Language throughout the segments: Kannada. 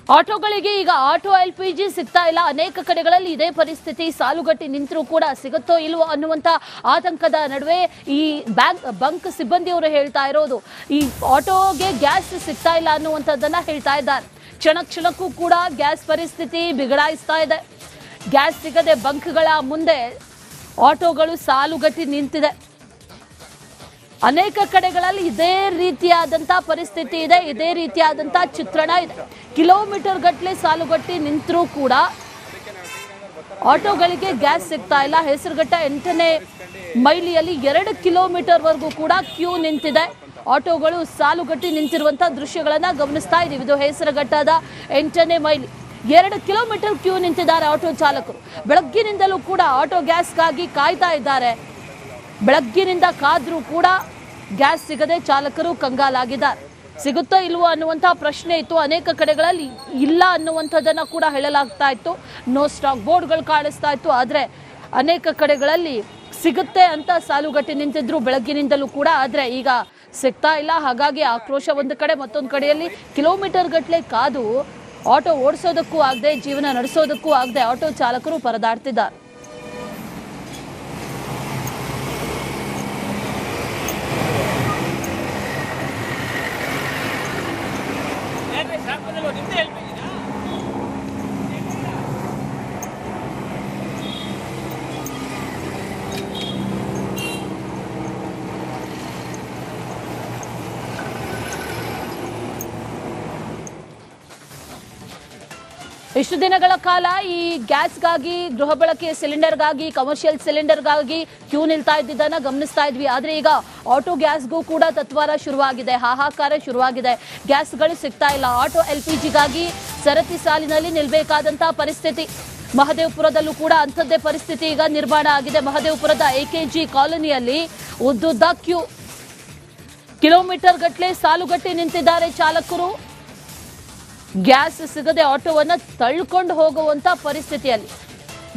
ಆಟೋಗಳಿಗೆ ಈಗ ಆಟೋ LPG ಸಿಗ್ತಾ ಇಲ್ಲ. ಅನೇಕ ಕಡೆಗಳಲ್ಲಿ ಇದೇ ಪರಿಸ್ಥಿತಿ. ಸಾಲುಗಟ್ಟಿ ನಿಂತರೂ ಕೂಡ ಸಿಗುತ್ತೋ ಇಲ್ವೋ ಅನ್ನುವಂತ ಆತಂಕದ ನಡುವೆ ಈ ಬಂಕ್ ಸಿಬ್ಬಂದಿಯವರು ಹೇಳ್ತಾ ಇರೋದು ಈ ಆಟೋಗೆ ಗ್ಯಾಸ್ ಸಿಗ್ತಾ ಇಲ್ಲ ಅನ್ನುವಂಥದ್ದನ್ನ ಹೇಳ್ತಾ ಇದ್ದಾರೆ. ಕ್ಷಣಕ್ಕೂ ಕೂಡ ಗ್ಯಾಸ್ ಪರಿಸ್ಥಿತಿ ಬಿಗಡಾಯಿಸ್ತಾ ಇದೆ. ಗ್ಯಾಸ್ ಸಿಗದೆ ಬಂಕ್ಗಳ ಮುಂದೆ ಆಟೋಗಳು ಸಾಲುಗಟ್ಟಿ ನಿಂತಿದೆ. ಅನೇಕ ಕಡೆಗಳಲ್ಲಿ ಇದೇ ರೀತಿಯಾದಂಥ ಪರಿಸ್ಥಿತಿ ಇದೆ, ಇದೇ ರೀತಿಯಾದಂಥ ಚಿತ್ರಣ ಇದೆ. ಕಿಲೋಮೀಟರ್ ಗಟ್ಟಲೆ ಸಾಲುಗಟ್ಟಿ ನಿಂತರೂ ಕೂಡ ಆಟೋಗಳಿಗೆ ಗ್ಯಾಸ್ ಸಿಗ್ತಾ ಇಲ್ಲ. ಹೆಸರುಘಟ್ಟ 8ನೇ ಮೈಲಿಯಲ್ಲಿ 2 ಕಿಲೋಮೀಟರ್ವರೆಗೂ ಕೂಡ ಕ್ಯೂ ನಿಂತಿದೆ. ಆಟೋಗಳು ಸಾಲುಗಟ್ಟಿ ನಿಂತಿರುವಂತಹ ದೃಶ್ಯಗಳನ್ನ ಗಮನಿಸ್ತಾ ಇದ್ದೀವಿ. ಇದು ಹೆಸರುಘಟ್ಟದ 8ನೇ ಮೈಲಿ 2 ಕಿಲೋಮೀಟರ್ ಕ್ಯೂ ನಿಂತಿದ್ದಾರೆ ಆಟೋ ಚಾಲಕರು. ಬೆಳಗ್ಗಿನಿಂದಲೂ ಕೂಡ ಆಟೋ ಗ್ಯಾಸ್ಗಾಗಿ ಕಾಯ್ತಾ ಇದ್ದಾರೆ. ಬೆಳಗ್ಗಿನಿಂದ ಕಾದ್ರೂ ಕೂಡ ಗ್ಯಾಸ್ ಸಿಗದೆ ಚಾಲಕರು ಕಂಗಾಲಾಗಿದ್ದಾರೆ. ಸಿಗುತ್ತೋ ಇಲ್ವೋ ಅನ್ನುವಂಥ ಪ್ರಶ್ನೆ ಇತ್ತು. ಅನೇಕ ಕಡೆಗಳಲ್ಲಿ ಇಲ್ಲ ಅನ್ನುವಂಥದ್ದನ್ನು ಕೂಡ ಹೇಳಲಾಗ್ತಾ ಇತ್ತು. ನೋ ಸ್ಟಾಕ್ ಬೋರ್ಡ್ಗಳು ಕಾಣಿಸ್ತಾ ಇತ್ತು. ಆದರೆ ಅನೇಕ ಕಡೆಗಳಲ್ಲಿ ಸಿಗುತ್ತೆ ಅಂತ ಸಾಲುಗಟ್ಟಿ ನಿಂತಿದ್ರು ಬೆಳಗ್ಗಿನಿಂದಲೂ ಕೂಡ. ಆದರೆ ಈಗ ಸಿಗ್ತಾ ಇಲ್ಲ. ಹಾಗಾಗಿ ಆಕ್ರೋಶ ಒಂದು ಕಡೆ, ಮತ್ತೊಂದು ಕಡೆಯಲ್ಲಿ ಕಿಲೋಮೀಟರ್ ಗಟ್ಟಲೆ ಕಾದು ಆಟೋ ಓಡಿಸೋದಕ್ಕೂ ಆಗದೆ, ಜೀವನ ನಡೆಸೋದಕ್ಕೂ ಆಗದೆ ಆಟೋ ಚಾಲಕರು ಪರದಾಡ್ತಿದ್ದಾರೆ. ಇಷ್ಟು ದಿನಗಳ ಕಾಲ ಈ ಗ್ಯಾಸ್ಗಾಗಿ, ಗೃಹ ಬಳಕೆಯ ಸಿಲಿಂಡರ್ಗಾಗಿ, ಕಮರ್ಷಿಯಲ್ ಸಿಲಿಂಡರ್ಗಾಗಿ ಕ್ಯೂ ನಿಲ್ತಾ ಇದ್ದಿದ್ದನ್ನ ಗಮನಿಸ್ತಾ ಇದ್ವಿ. ಆದರೆ ಈಗ ಆಟೋ ಗ್ಯಾಸ್ಗೂ ಕೂಡ ತತ್ವಾರ ಶುರುವಾಗಿದೆ, ಹಾಹಾಕಾರ ಶುರುವಾಗಿದೆ. ಗ್ಯಾಸ್ಗಳು ಸಿಗ್ತಾ ಇಲ್ಲ. ಆಟೋ LPGಗಾಗಿ ಸರತಿ ಸಾಲಿನಲ್ಲಿ ನಿಲ್ಬೇಕಾದಂತಹ ಪರಿಸ್ಥಿತಿ. ಮಹದೇವಪುರದಲ್ಲೂ ಕೂಡ ಅಂಥದ್ದೇ ಪರಿಸ್ಥಿತಿ ಈಗ ನಿರ್ಮಾಣ ಆಗಿದೆ. ಮಹದೇವಪುರದ AKG ಕಾಲೋನಿಯಲ್ಲಿ ಉದ್ದುದ್ದ ಕ್ಯೂ, ಕಿಲೋಮೀಟರ್ ಗಟ್ಟಲೆ ಸಾಲುಗಟ್ಟಿ ನಿಂತಿದ್ದಾರೆ ಚಾಲಕರು. ಗ್ಯಾಸ್ ಸಿಗದೆ ಆಟೋವನ್ನ ತಳ್ಕೊಂಡು ಹೋಗುವಂತ ಪರಿಸ್ಥಿತಿಯಲ್ಲಿ.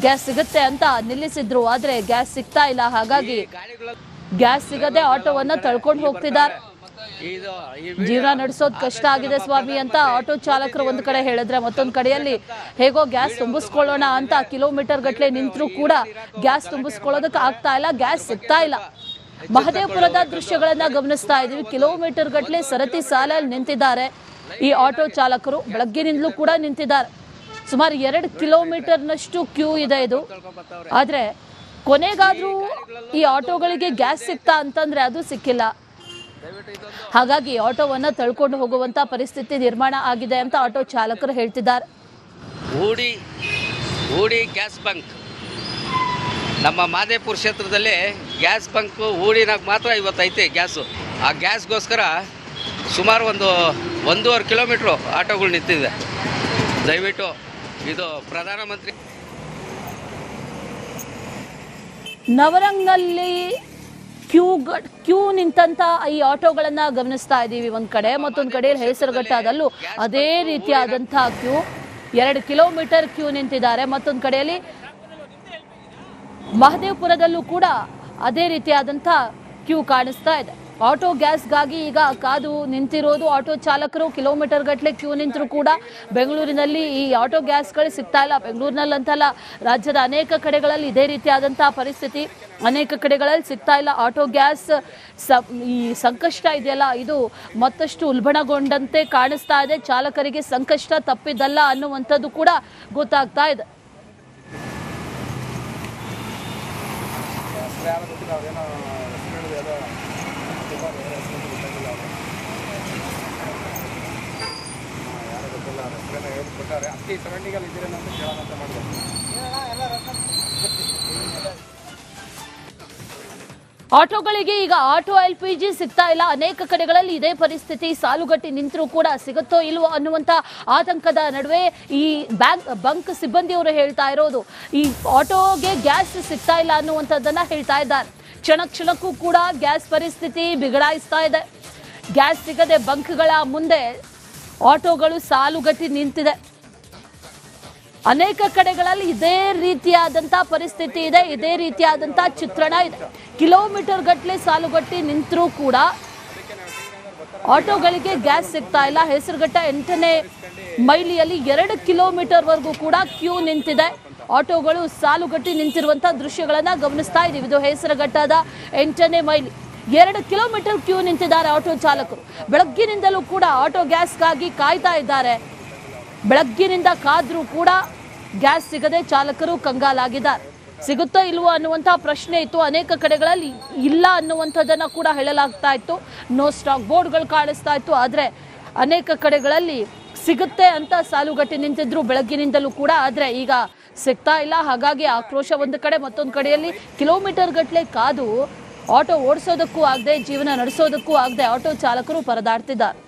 ಗ್ಯಾಸ್ ಸಿಗುತ್ತೆ ಅಂತ ನಿಲ್ಲಿಸಿದ್ರು, ಆದ್ರೆ ಗ್ಯಾಸ್ ಸಿಗ್ತಾ ಇಲ್ಲ. ಹಾಗಾಗಿ ಗ್ಯಾಸ್ ಸಿಗದೆ ಆಟೋವನ್ನ ತಳ್ಕೊಂಡು ಹೋಗ್ತಿದ್ದಾರೆ. ಜೀವನ ನಡೆಸೋದು ಕಷ್ಟ ಆಗಿದೆ ಸ್ವಾಮಿ ಅಂತ ಆಟೋ ಚಾಲಕರು ಒಂದು ಕಡೆ ಹೇಳಿದ್ರೆ, ಮತ್ತೊಂದು ಕಡೆಯಲ್ಲಿ ಹೇಗೋ ಗ್ಯಾಸ್ ತುಂಬಿಸ್ಕೊಳ್ಳೋಣ ಅಂತ ಕಿಲೋಮೀಟರ್ ಗಟ್ಟಲೆ ನಿಂತರೂ ಕೂಡ ಗ್ಯಾಸ್ ತುಂಬಿಸ್ಕೊಳ್ಳೋದಕ್ಕೆ ಆಗ್ತಾ ಇಲ್ಲ, ಗ್ಯಾಸ್ ಸಿಗ್ತಾ ಇಲ್ಲ. ಮಹದೇವಪುರದ ದೃಶ್ಯಗಳನ್ನ ಗಮನಿಸ್ತಾ ಇದೀವಿ. ಕಿಲೋಮೀಟರ್ ಗಟ್ಟಲೆ ಸರತಿ ಸಾಲಲ್ಲಿ ನಿಂತಿದ್ದಾರೆ ಈ ಆಟೋ ಚಾಲಕರು. ಬೆಳಗ್ಗಿನಿಂದಲೂ ಕೂಡ ನಿಂತಿದ್ದಾರೆ. ಸುಮಾರು 2 ಕಿಲೋಮೀಟರ್ನಷ್ಟು ಕ್ಯೂ ಇದೆ ಇದು. ಆದ್ರೆ ಕೊನೆಗಾದ್ರೂ ಈ ಆಟೋಗಳಿಗೆ ಗ್ಯಾಸ್ ಸಿಗ್ತಾ ಅಂತಂದ್ರೆ ಅದು ಸಿಕ್ಕಿಲ್ಲ. ಹಾಗಾಗಿ ಆಟೋವನ್ನ ತಳ್ಕೊಂಡು ಹೋಗುವಂತ ಪರಿಸ್ಥಿತಿ ನಿರ್ಮಾಣ ಆಗಿದೆ ಅಂತ ಆಟೋ ಚಾಲಕರು ಹೇಳ್ತಿದ್ದಾರೆ. ಊಡಿ ಗ್ಯಾಸ್ ಬಂಕ್ ನಮ್ಮ ಮಾದೇಪುರ ಕ್ಷೇತ್ರದಲ್ಲಿ ಗ್ಯಾಸ್ ಬಂಕ್ ಊಡಿನಾಗ ಮಾತ್ರ ಇವತ್ತೈತೆ ಗ್ಯಾಸು. ಆ ಗ್ಯಾಸ್ಗೋಸ್ಕರ ಸುಮಾರು 1.5 ಕಿಲೋಮೀಟ್ರು ಆಟೋಗಳು ನಿಂತಿದೆ. ದಯವಿಟ್ಟು ಇದು ಪ್ರಧಾನಮಂತ್ರಿ ನವರಂಗ್ನಲ್ಲಿ ಕ್ಯೂ ನಿಂತಂತ ಈ ಆಟೋಗಳನ್ನ ಗಮನಿಸ್ತಾ ಇದ್ದೀವಿ ಒಂದ್ ಕಡೆ. ಮತ್ತೊಂದು ಕಡೆ ಹೆಸರುಘಟ್ಟದಲ್ಲೂ ಅದೇ ರೀತಿಯಾದಂತಹ ಕ್ಯೂ, 2 ಕಿಲೋಮೀಟರ್ ಕ್ಯೂ ನಿಂತಿದ್ದಾರೆ. ಮತ್ತೊಂದು ಕಡೆಯಲ್ಲಿ ಮಹದೇವಪುರದಲ್ಲೂ ಕೂಡ ಅದೇ ರೀತಿಯಾದಂಥ ಕ್ಯೂ ಕಾಣಿಸ್ತಾ ಇದೆ. ಆಟೋ ಗ್ಯಾಸ್ಗಾಗಿ ಈಗ ಕಾದು ನಿಂತಿರೋದು ಆಟೋ ಚಾಲಕರು. ಕಿಲೋಮೀಟರ್ ಗಟ್ಟಲೆ ಕ್ಯೂ ನಿಂತರೂ ಕೂಡ ಬೆಂಗಳೂರಿನಲ್ಲಿ ಈ ಆಟೋ ಗ್ಯಾಸ್ಗಳು ಸಿಗ್ತಾ ಇಲ್ಲ. ಬೆಂಗಳೂರಿನಲ್ಲಂತಲ್ಲ, ರಾಜ್ಯದ ಅನೇಕ ಕಡೆಗಳಲ್ಲಿ ಇದೇ ರೀತಿಯಾದಂತಹ ಪರಿಸ್ಥಿತಿ. ಅನೇಕ ಕಡೆಗಳಲ್ಲಿ ಸಿಗ್ತಾ ಇಲ್ಲ ಆಟೋ ಗ್ಯಾಸ್. ಈ ಸಂಕಷ್ಟ ಇದೆಯಲ್ಲ, ಇದು ಮತ್ತಷ್ಟು ಉಲ್ಬಣಗೊಂಡಂತೆ ಕಾಣಿಸ್ತಾ ಇದೆ. ಚಾಲಕರಿಗೆ ಸಂಕಷ್ಟ ತಪ್ಪಿದ್ದಲ್ಲ ಅನ್ನುವಂಥದ್ದು ಕೂಡ ಗೊತ್ತಾಗ್ತಾ ಇದೆ. ಆಟೋಗಳಿಗೆ ಈಗ ಆಟೋ LPG ಸಿಗ್ತಾ ಇಲ್ಲ. ಅನೇಕ ಕಡೆಗಳಲ್ಲಿ ಇದೇ ಪರಿಸ್ಥಿತಿ. ಸಾಲುಗಟ್ಟಿ ನಿಂತರೂ ಕೂಡ ಸಿಗುತ್ತೋ ಇಲ್ವೋ ಅನ್ನುವಂತ ಆತಂಕದ ನಡುವೆ ಈ ಬಂಕ್ ಸಿಬ್ಬಂದಿಯವರು ಹೇಳ್ತಾ ಇರೋದು ಈ ಆಟೋಗೆ ಗ್ಯಾಸ್ ಸಿಗ್ತಾ ಇಲ್ಲ ಅನ್ನುವಂಥದ್ದನ್ನ ಹೇಳ್ತಾ ಇದ್ದಾರೆ. ಕ್ಷಣಕ್ಕೂ ಕೂಡ ಗ್ಯಾಸ್ ಪರಿಸ್ಥಿತಿ ಬಿಗಡಾಯಿಸ್ತಾ ಇದೆ. ಗ್ಯಾಸ್ ಸಿಗದೆ ಬಂಕ್ಗಳ ಮುಂದೆ ಆಟೋಗಳು ಸಾಲುಗಟ್ಟಿ ನಿಂತಿದೆ. ಅನೇಕ ಕಡೆಗಳಲ್ಲಿ ಇದೇ ರೀತಿಯಾದಂಥ ಪರಿಸ್ಥಿತಿ ಇದೆ, ಇದೇ ರೀತಿಯಾದಂಥ ಚಿತ್ರಣ ಇದೆ. ಕಿಲೋಮೀಟರ್ ಗಟ್ಟಲೆ ಸಾಲುಗಟ್ಟಿ ನಿಂತರೂ ಕೂಡ ಆಟೋಗಳಿಗೆ ಗ್ಯಾಸ್ ಸಿಗ್ತಾ ಇಲ್ಲ. ಹೆಸರುಘಟ್ಟ 8ನೇ ಮೈಲಿಯಲ್ಲಿ 2 ಕಿಲೋಮೀಟರ್ವರೆಗೂ ಕೂಡ ಕ್ಯೂ ನಿಂತಿದೆ. ಆಟೋಗಳು ಸಾಲುಗಟ್ಟಿ ನಿಂತಿರುವಂತಹ ದೃಶ್ಯಗಳನ್ನ ಗಮನಿಸ್ತಾ ಇದ್ದೀವಿ. ಇದು ಹೇಸರಘಟ್ಟದ 8ನೇ ಮೈಲಿ. 2 ಕಿಲೋಮೀಟರ್ ಕ್ಯೂ ನಿಂತಿದ್ದಾರೆ ಆಟೋ ಚಾಲಕರು. ಬೆಳಗ್ಗಿನಿಂದಲೂ ಕೂಡ ಆಟೋ ಗ್ಯಾಸ್ಗಾಗಿ ಕಾಯ್ತಾ ಇದ್ದಾರೆ. ಬೆಳಗ್ಗಿನಿಂದ ಕಾದ್ರೂ ಕೂಡ ಗ್ಯಾಸ್ ಸಿಗದೆ ಚಾಲಕರು ಕಂಗಾಲಾಗಿದ್ದಾರೆ. ಸಿಗುತ್ತೋ ಇಲ್ವೋ ಅನ್ನುವಂಥ ಪ್ರಶ್ನೆ ಇತ್ತು. ಅನೇಕ ಕಡೆಗಳಲ್ಲಿ ಇಲ್ಲ ಅನ್ನುವಂಥದ್ದನ್ನು ಕೂಡ ಹೇಳಲಾಗ್ತಾ ಇತ್ತು. ನೋ ಸ್ಟಾಕ್ ಬೋರ್ಡ್ಗಳು ಕಾಣಿಸ್ತಾ ಇತ್ತು. ಆದರೆ ಅನೇಕ ಕಡೆಗಳಲ್ಲಿ ಸಿಗುತ್ತೆ ಅಂತ ಸಾಲುಗಟ್ಟಿ ನಿಂತಿದ್ರು ಬೆಳಗ್ಗಿನಿಂದಲೂ ಕೂಡ. ಆದರೆ ಈಗ ಸಿಗ್ತಾ ಇಲ್ಲ. ಹಾಗಾಗಿ ಆಕ್ರೋಶ ಒಂದು ಕಡೆ, ಮತ್ತೊಂದು ಕಡೆಯಲ್ಲಿ ಕಿಲೋಮೀಟರ್ ಗಟ್ಟಲೆ ಕಾದು ಆಟೋ ಓಡಿಸೋದಕ್ಕೂ ಆಗದೆ, ಜೀವನ ನಡೆಸೋದಕ್ಕೂ ಆಗದೆ ಆಟೋ ಚಾಲಕರು ಪರದಾಡ್ತಿದ್ದಾರೆ.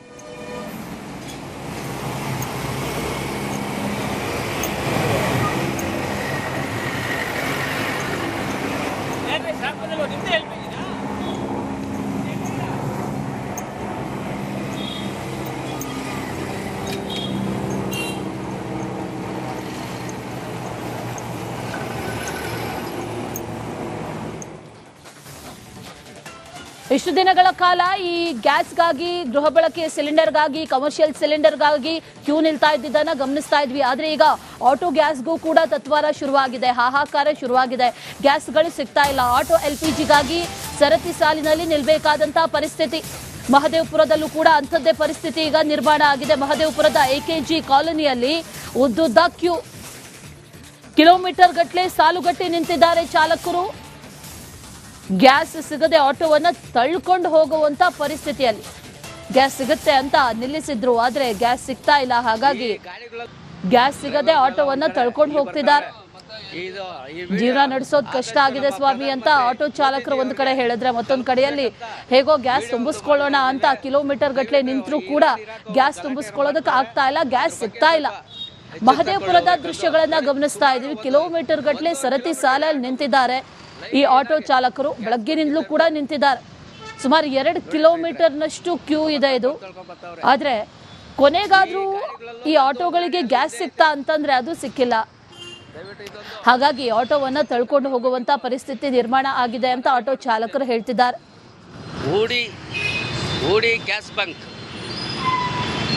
ಇಷ್ಟು ದಿನಗಳ ಕಾಲ ಈ ಗ್ಯಾಸ್ಗಾಗಿ, ಗೃಹ ಬಳಕೆಯ ಸಿಲಿಂಡರ್ಗಾಗಿ, ಕಮರ್ಷಿಯಲ್ ಸಿಲಿಂಡರ್ಗಾಗಿ ಕ್ಯೂ ನಿಲ್ತಾ ಇದ್ದಿದ್ದನ್ನ ಗಮನಿಸ್ತಾ ಇದ್ವಿ. ಆದರೆ ಈಗ ಆಟೋ ಗ್ಯಾಸ್ಗೂ ಕೂಡ ತತ್ವಾರ ಶುರುವಾಗಿದೆ, ಹಾಹಾಕಾರ ಶುರುವಾಗಿದೆ. ಗ್ಯಾಸ್ಗಳು ಸಿಗ್ತಾ ಇಲ್ಲ. ಆಟೋ LPGಗಾಗಿ ಸರತಿ ಸಾಲಿನಲ್ಲಿ ನಿಲ್ಬೇಕಾದಂತಹ ಪರಿಸ್ಥಿತಿ. ಮಹದೇವಪುರದಲ್ಲೂ ಕೂಡ ಅಂಥದ್ದೇ ಪರಿಸ್ಥಿತಿ ಈಗ ನಿರ್ಮಾಣ ಆಗಿದೆ. ಮಹದೇವಪುರದ AKG ಕಾಲೋನಿಯಲ್ಲಿ ಉದ್ದುದ್ದ ಕ್ಯೂ, ಕಿಲೋಮೀಟರ್ ಗಟ್ಟಲೆ ಸಾಲುಗಟ್ಟಿ ನಿಂತಿದ್ದಾರೆ ಚಾಲಕರು. ಗ್ಯಾಸ್ ಸಿಗದೆ ಆಟೋವನ್ನ ತಳ್ಕೊಂಡು ಹೋಗುವಂತ ಪರಿಸ್ಥಿತಿಯಲ್ಲಿ. ಗ್ಯಾಸ್ ಸಿಗುತ್ತೆ ಅಂತ ನಿಲ್ಲಿಸಿದ್ರು, ಆದ್ರೆ ಗ್ಯಾಸ್ ಸಿಗ್ತಾ ಇಲ್ಲ. ಹಾಗಾಗಿ ಗ್ಯಾಸ್ ಸಿಗದೆ ಆಟೋವನ್ನ ತಳ್ಕೊಂಡು ಹೋಗ್ತಿದ್ದಾರೆ. ಜೀವನ ನಡೆಸೋದು ಕಷ್ಟ ಆಗಿದೆ ಸ್ವಾಮಿ ಅಂತ ಆಟೋ ಚಾಲಕರು ಒಂದು ಕಡೆ ಹೇಳಿದ್ರೆ, ಮತ್ತೊಂದು ಕಡೆಯಲ್ಲಿ ಹೇಗೋ ಗ್ಯಾಸ್ ತುಂಬಿಸ್ಕೊಳ್ಳೋಣ ಅಂತ ಕಿಲೋಮೀಟರ್ ಗಟ್ಟಲೆ ನಿಂತರೂ ಕೂಡ ಗ್ಯಾಸ್ ತುಂಬಿಸ್ಕೊಳ್ಳೋದಕ್ಕೆ ಆಗ್ತಾ ಇಲ್ಲ, ಗ್ಯಾಸ್ ಸಿಗ್ತಾ ಇಲ್ಲ. ಮಹದೇವಪುರದ ದೃಶ್ಯಗಳನ್ನ ಗಮನಿಸ್ತಾ ಇದೀವಿ. ಕಿಲೋಮೀಟರ್ ಗಟ್ಟಲೆ ಸರತಿ ಸಾಲಲ್ಲಿ ನಿಂತಿದ್ದಾರೆ ಈ ಆಟೋ ಚಾಲಕರು. ಬೆಳಗ್ಗಿನಿಂದಲೂ ಕೂಡ ನಿಂತಿದ್ದಾರೆ. ಸುಮಾರು 2 ಕಿಲೋಮೀಟರ್ನಷ್ಟು ಕ್ಯೂ ಇದೆ ಇದು. ಆದ್ರೆ ಕೊನೆಗಾದ್ರೂ ಈ ಆಟೋಗಳಿಗೆ ಗ್ಯಾಸ್ ಸಿಗ್ತಾ ಅಂತಂದ್ರೆ ಅದು ಸಿಕ್ಕಿಲ್ಲ. ಹಾಗಾಗಿ ಆಟೋವನ್ನ ತಳ್ಕೊಂಡು ಹೋಗುವಂತ ಪರಿಸ್ಥಿತಿ ನಿರ್ಮಾಣ ಆಗಿದೆ ಅಂತ ಆಟೋ ಚಾಲಕರು ಹೇಳ್ತಿದ್ದಾರೆ. ಊಡಿ ಗ್ಯಾಸ್ ಬಂಕ್,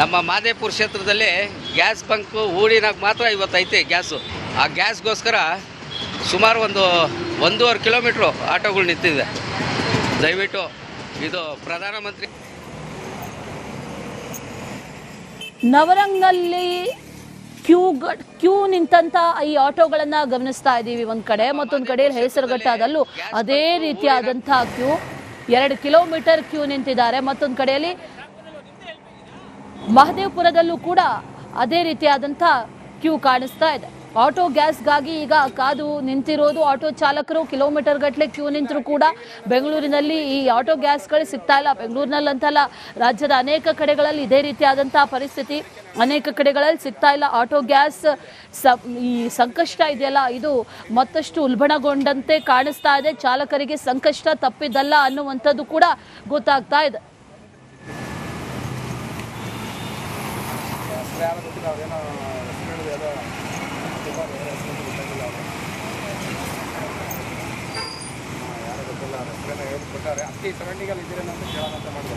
ನಮ್ಮ ಮಾದೇಪುರ ಕ್ಷೇತ್ರದಲ್ಲಿ ಗ್ಯಾಸ್ ಬಂಕ್ ಊಡಿನಾಗ ಮಾತ್ರ ಇವತ್ತೈತೆ ಗ್ಯಾಸು. ಆ ಗ್ಯಾಸ್ಗೋಸ್ಕರ ಸುಮಾರು 1.5 ಕಿಲೋಮೀಟ್ರು ಆಟೋಗಳು ನಿಂತಿದೆ. ದಯವಿಟ್ಟು ಇದು ಪ್ರಧಾನಮಂತ್ರಿ. ನವರಂಗ್ನಲ್ಲಿ ಕ್ಯೂ ನಿಂತಂತ ಈ ಆಟೋಗಳನ್ನ ಗಮನಿಸ್ತಾ ಇದ್ದೀವಿ ಒಂದ್ ಕಡೆ, ಮತ್ತೊಂದು ಕಡೆ ಹೇಸರಘಟ್ಟದಲ್ಲೂ ಅದೇ ರೀತಿಯಾದಂತಹ ಕ್ಯೂ. 2 ಕಿಲೋಮೀಟರ್ ಕ್ಯೂ ನಿಂತಿದ್ದಾರೆ. ಮತ್ತೊಂದು ಕಡೆಯಲ್ಲಿ ಮಹದೇವಪುರದಲ್ಲೂ ಕೂಡ ಅದೇ ರೀತಿಯಾದಂತಹ ಕ್ಯೂ ಕಾಣಿಸ್ತಾ ಇದೆ. ಆಟೋ ಗ್ಯಾಸ್ಗಾಗಿ ಈಗ ಕಾದು ನಿಂತಿರೋದು ಆಟೋ ಚಾಲಕರು. ಕಿಲೋಮೀಟರ್ ಗಟ್ಟಲೆ ಕ್ಯೂ ನಿಂತರೂ ಕೂಡ ಬೆಂಗಳೂರಿನಲ್ಲಿ ಈ ಆಟೋ ಗ್ಯಾಸ್ಗಳು ಸಿಗ್ತಾ ಇಲ್ಲ. ಬೆಂಗಳೂರಿನಲ್ಲಂತಲ್ಲ, ರಾಜ್ಯದ ಅನೇಕ ಕಡೆಗಳಲ್ಲಿ ಇದೇ ರೀತಿಯಾದಂತಹ ಪರಿಸ್ಥಿತಿ. ಅನೇಕ ಕಡೆಗಳಲ್ಲಿ ಸಿಗ್ತಾ ಇಲ್ಲ ಆಟೋ ಗ್ಯಾಸ್. ಈ ಸಂಕಷ್ಟ ಇದೆಯಲ್ಲ, ಇದು ಮತ್ತಷ್ಟು ಉಲ್ಬಣಗೊಂಡಂತೆ ಕಾಣಿಸ್ತಾ ಇದೆ. ಚಾಲಕರಿಗೆ ಸಂಕಷ್ಟ ತಪ್ಪಿದ್ದಲ್ಲ ಅನ್ನುವಂಥದ್ದು ಕೂಡ ಗೊತ್ತಾಗ್ತಾ ಇದೆ. ಹೇಳ್ಕೊಟ್ಟಾರೆ. ಅಷ್ಟೇ ಸರೌಂಡಿಂಗಲ್ಲಿ ಇದ್ದೀರೇನಂತ ಕೇಳೋಣ ಅಂತ ಮಾಡಿದೆ.